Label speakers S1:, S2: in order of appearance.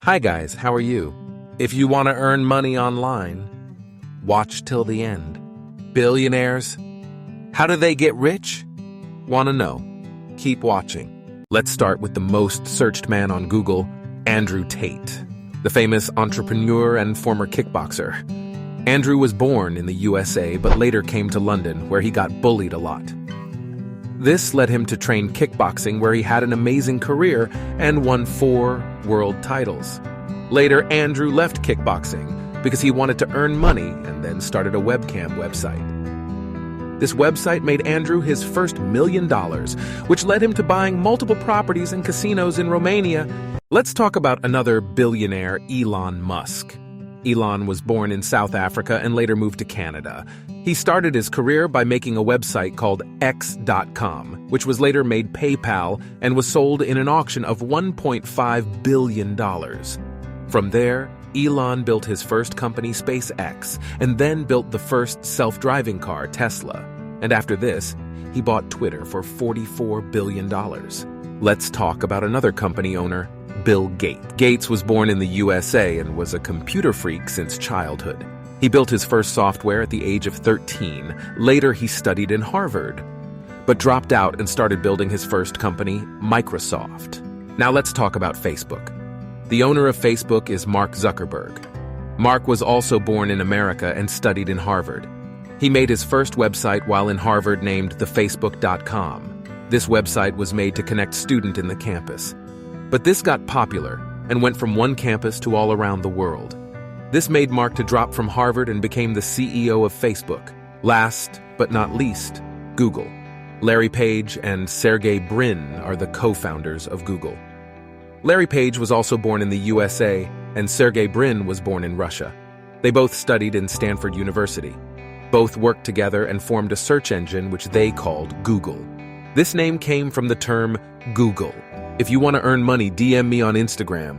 S1: Hi guys, how are you? If you want to earn money online, watch till the end. Billionaires? How do they get rich? Want to know? Keep watching. Let's start with the most searched man on Google, Andrew Tate, the famous entrepreneur and former kickboxer. Andrew was born in the USA but later came to London where he got bullied a lot. This led him to train kickboxing where he had an amazing career and won 4 world titles. Later, Andrew left kickboxing because he wanted to earn money and then started a webcam website. This website made Andrew his first $1 million, which led him to buying multiple properties and casinos in Romania. Let's talk about another billionaire, Elon Musk. Elon was born in South Africa and later moved to Canada. He started his career by making a website called X.com, which was later made PayPal and was sold in an auction of $1.5 billion. From there, Elon built his first company, SpaceX, and then built the first self-driving car, Tesla. And after this, he bought Twitter for $44 billion. Let's talk about another company owner, Bill Gates. Gates was born in the USA and was a computer freak since childhood. He built his first software at the age of 13. Later, he studied in Harvard, but dropped out and started building his first company, Microsoft. Now let's talk about Facebook. The owner of Facebook is Mark Zuckerberg. Mark was also born in America and studied in Harvard. He made his first website while in Harvard named thefacebook.com. This website was made to connect students in the campus. But this got popular and went from one campus to all around the world. This made Mark to drop from Harvard and became the CEO of Facebook. Last but not least, Google. Larry Page and Sergey Brin are the co-founders of Google. Larry Page was also born in the USA, and Sergey Brin was born in Russia. They both studied in Stanford University. Both worked together and formed a search engine which they called Google. This name came from the term Google. If you want to earn money, DM me on Instagram.